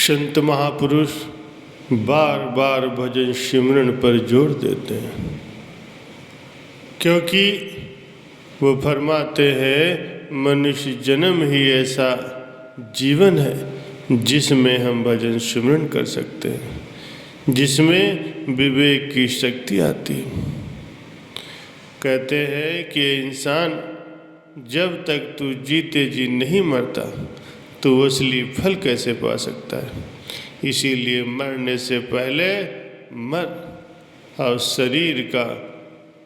संत महापुरुष बार बार भजन सिमरन पर जोर देते हैं, क्योंकि वो फरमाते हैं मनुष्य जन्म ही ऐसा जीवन है जिसमें हम भजन सिमरन कर सकते हैं, जिसमें विवेक की शक्ति आती है। कहते हैं कि इंसान जब तक तू जीते जी नहीं मरता तो असली फल कैसे पा सकता है। इसीलिए मरने से पहले मर और शरीर का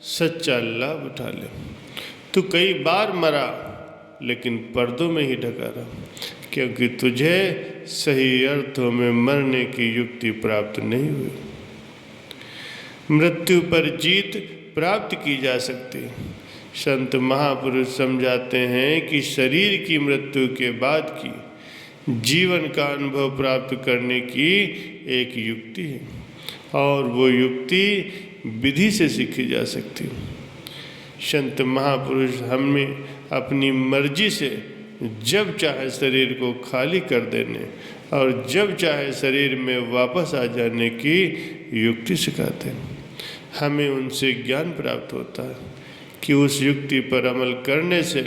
सच्चा लाभ उठा ले। तू कई बार मरा लेकिन पर्दों में ही ढका रहा, क्योंकि तुझे सही अर्थों में मरने की युक्ति प्राप्त नहीं हुई। मृत्यु पर जीत प्राप्त की जा सकती। संत महापुरुष समझाते हैं कि शरीर की मृत्यु के बाद की जीवन का अनुभव प्राप्त करने की एक युक्ति है, और वो युक्ति विधि से सीखी जा सकती है। संत महापुरुष हमें अपनी मर्जी से जब चाहे शरीर को खाली कर देने और जब चाहे शरीर में वापस आ जाने की युक्ति सिखाते हैं। हमें उनसे ज्ञान प्राप्त होता है कि उस युक्ति पर अमल करने से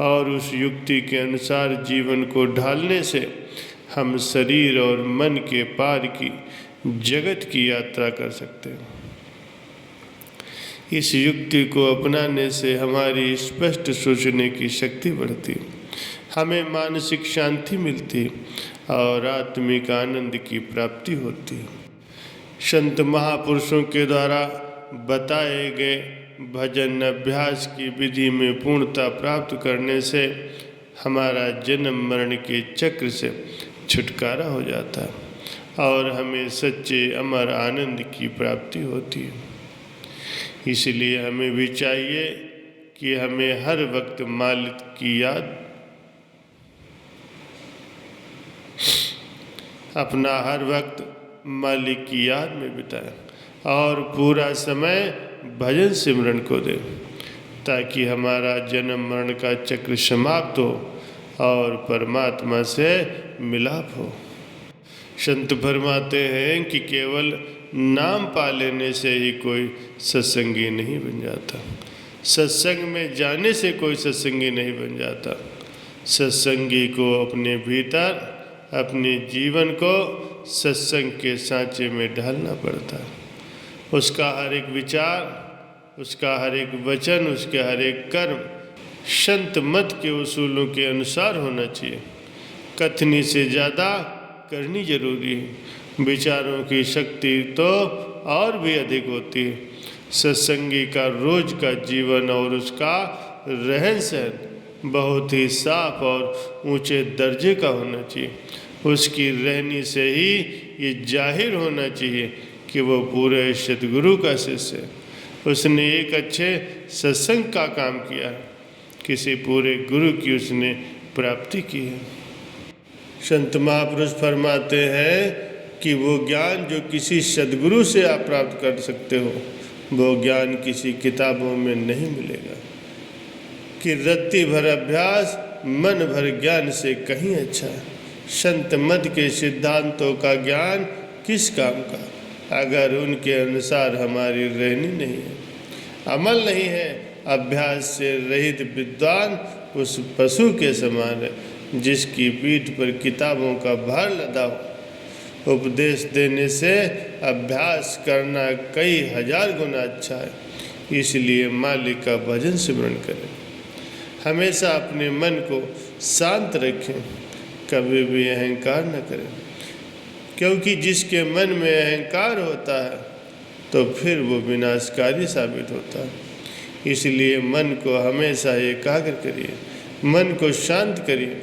और उस युक्ति के अनुसार जीवन को ढालने से हम शरीर और मन के पार की जगत की यात्रा कर सकते हैं। इस युक्ति को अपनाने से हमारी स्पष्ट सोचने की शक्ति बढ़ती, हमें मानसिक शांति मिलती और आत्मिक आनंद की प्राप्ति होती। संत महापुरुषों के द्वारा बताए गए भजन अभ्यास की विधि में पूर्णता प्राप्त करने से हमारा जन्म मरण के चक्र से छुटकारा हो जाता है और हमें सच्चे अमर आनंद की प्राप्ति होती है। इसलिए हमें भी चाहिए कि हमें हर वक्त मालिक की याद, अपना हर वक्त मालिक की याद में बिताएं और पूरा समय भजन सिमरन को दें, ताकि हमारा जन्म मरण का चक्र समाप्त हो और परमात्मा से मिलाप हो। संत फरमाते हैं कि केवल नाम पा लेने से ही कोई सत्संगी नहीं बन जाता, सत्संग में जाने से कोई सत्संगी नहीं बन जाता। सत्संगी को अपने भीतर अपने जीवन को सत्संग के सांचे में ढालना पड़ता है। उसका हर एक विचार, उसका हर एक वचन, उसके हर एक कर्म संत मत के उसूलों के अनुसार होना चाहिए। कथनी से ज़्यादा करनी जरूरी है। विचारों की शक्ति तो और भी अधिक होती है। सत्संगी का रोज का जीवन और उसका रहन सहन बहुत ही साफ और ऊंचे दर्जे का होना चाहिए। उसकी रहनी से ही ये जाहिर होना चाहिए कि वो पूरे सद्गुरु का शिष्य है। उसने एक अच्छे सत्संग का काम किया है, किसी पूरे गुरु की उसने प्राप्ति की है। संत महापुरुष फरमाते हैं कि वो ज्ञान जो किसी सद्गुरु से आप प्राप्त कर सकते हो, वो ज्ञान किसी किताबों में नहीं मिलेगा। कि रत्ती भर अभ्यास मन भर ज्ञान से कहीं अच्छा है। संत मत के सिद्धांतों का ज्ञान किस काम का, अगर उनके अनुसार हमारी रहनी नहीं है, अमल नहीं है। अभ्यास से रहित विद्वान उस पशु के समान है जिसकी पीठ पर किताबों का भार लदा हो। उपदेश देने से अभ्यास करना कई हजार गुना अच्छा है। इसलिए मालिक का भजन सिमरन करें। हमेशा अपने मन को शांत रखें, कभी भी अहंकार न करें, क्योंकि जिसके मन में अहंकार होता है तो फिर वो विनाशकारी साबित होता है। इसलिए मन को हमेशा एकाग्र करिए, मन को शांत करिए,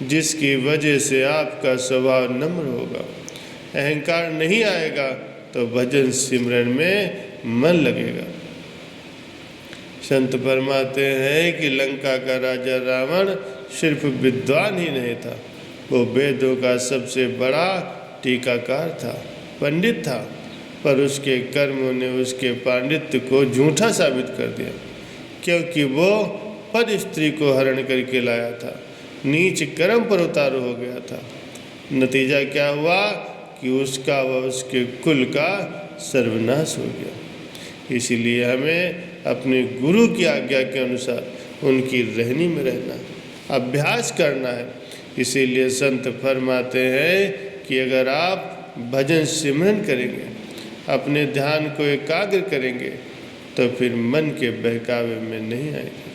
जिसकी वजह से आपका स्वभाव नम्र होगा। अहंकार नहीं आएगा तो भजन सिमरन में मन लगेगा। संत फरमाते हैं कि लंका का राजा रावण सिर्फ विद्वान ही नहीं था, वो वेदों का सबसे बड़ा टीकाकार था, पंडित था, पर उसके कर्मों ने उसके पांडित्य को झूठा साबित कर दिया, क्योंकि वो पर स्त्री को हरण करके लाया था, नीच कर्म पर उतारू हो गया था। नतीजा क्या हुआ कि उसका व उसके कुल का सर्वनाश हो गया। इसीलिए हमें अपने गुरु की आज्ञा के अनुसार उनकी रहनी में रहना, अभ्यास करना है। इसीलिए संत फरमाते हैं कि अगर आप भजन सिमरन करेंगे, अपने ध्यान को एकाग्र करेंगे, तो फिर मन के बहकावे में नहीं आएंगे।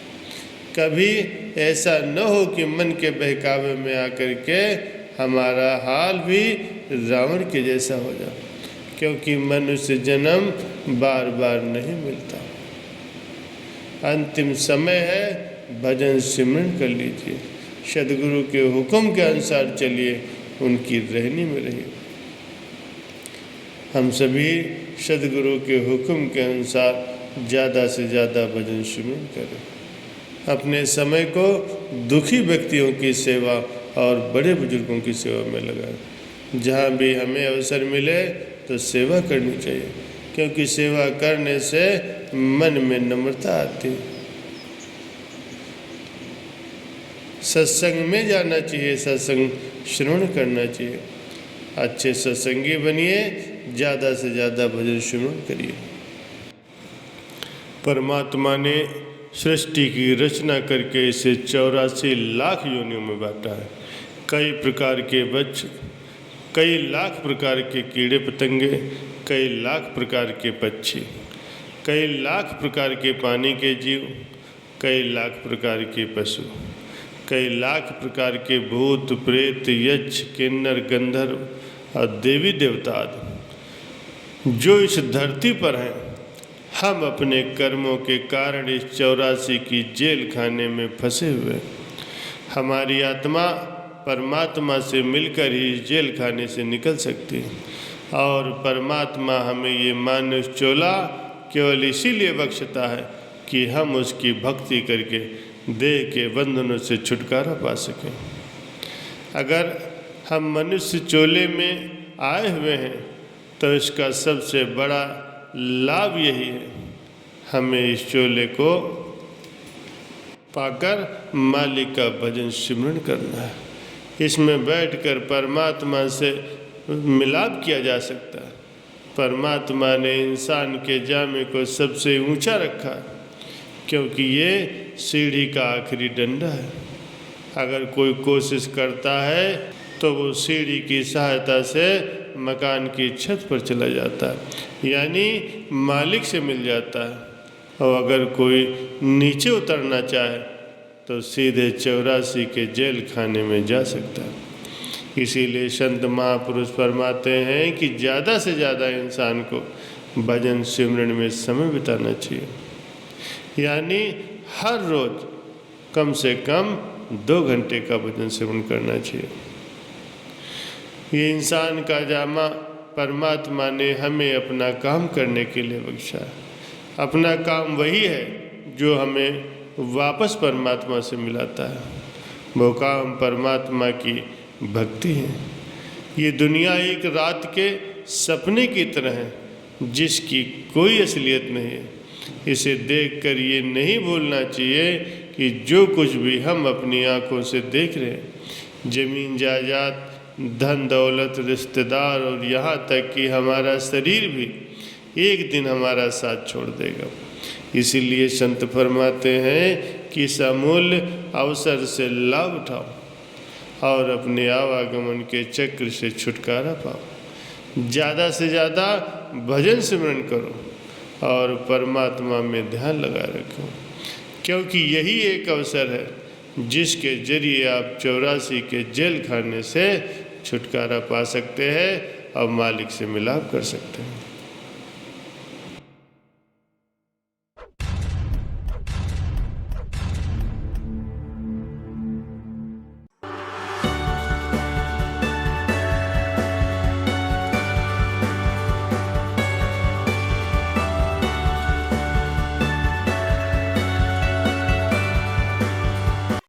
कभी ऐसा न हो कि मन के बहकावे में आकर के हमारा हाल भी रावण के जैसा हो जाए, क्योंकि मनुष्य जन्म बार बार नहीं मिलता। अंतिम समय है, भजन सिमरन कर लीजिए, सदगुरु के हुक्म के अनुसार चलिए, उनकी रहनी में रहिए। हम सभी सदगुरु के हुक्म के अनुसार ज़्यादा से ज़्यादा भजन सिमरन करें। अपने समय को दुखी व्यक्तियों की सेवा और बड़े बुजुर्गों की सेवा में लगाएं। जहाँ भी हमें अवसर मिले तो सेवा करनी चाहिए, क्योंकि सेवा करने से मन में नम्रता आती है। सत्संग में जाना चाहिए, सत्संग श्रवण करना चाहिए। अच्छे सत्संगी बनिए, ज़्यादा से ज़्यादा भजन सिमरन करिए। परमात्मा ने सृष्टि की रचना करके इसे 84 लाख योनियों में बांटा है। कई प्रकार के बच्चे, कई लाख प्रकार के कीड़े पतंगे, कई लाख प्रकार के पक्षी, कई लाख प्रकार के पानी के जीव, कई लाख प्रकार के पशु, कई लाख प्रकार के भूत प्रेत यक्ष किन्नर गंधर्व और देवी देवता आदि जो इस धरती पर हैं। हम अपने कर्मों के कारण इस 84 की जेल खाने में फंसे हुए। हमारी आत्मा परमात्मा से मिलकर ही इस जेल खाने से निकल सकती है। और परमात्मा हमें ये मानुष चोला केवल इसीलिए बख्शता है कि हम उसकी भक्ति करके देह के बंधनों से छुटकारा पा सकें। अगर हम मनुष्य चोले में आए हुए हैं तो इसका सबसे बड़ा लाभ यही है, हमें इस चोले को पाकर मालिक का भजन सिमरन करना है। इसमें बैठकर परमात्मा से मिलाप किया जा सकता है। परमात्मा ने इंसान के जामे को सबसे ऊंचा रखा है, क्योंकि ये सीढ़ी का आखिरी डंडा है। अगर कोई कोशिश करता है तो वो सीढ़ी की सहायता से मकान की छत पर चला जाता है, यानी मालिक से मिल जाता है। और अगर कोई नीचे उतरना चाहे तो सीधे 84 के जेल खाने में जा सकता है। इसीलिए संत महापुरुष फरमाते हैं कि ज़्यादा से ज़्यादा इंसान को भजन सिमरन में समय बिताना चाहिए, यानी हर रोज़ कम से कम 2 घंटे का भजन सिमरन करना चाहिए। ये इंसान का जामा परमात्मा ने हमें अपना काम करने के लिए बख्शा है। अपना काम वही है जो हमें वापस परमात्मा से मिलाता है। वो काम परमात्मा की भक्ति है। ये दुनिया एक रात के सपने की तरह है जिसकी कोई असलियत नहीं है। इसे देखकर ये नहीं भूलना चाहिए कि जो कुछ भी हम अपनी आंखों से देख रहे हैं, जमीन जायदाद, धन दौलत, रिश्तेदार और यहाँ तक कि हमारा शरीर भी एक दिन हमारा साथ छोड़ देगा। इसीलिए संत फरमाते हैं कि इस अमूल्य अवसर से लाभ उठाओ और अपने आवागमन के चक्र से छुटकारा पाओ। ज़्यादा से ज़्यादा भजन सिमरन करो और परमात्मा में ध्यान लगा रखो, क्योंकि यही एक अवसर है जिसके जरिए आप 84 के जेल खाने से छुटकारा पा सकते हैं और मालिक से मिलाप कर सकते हैं।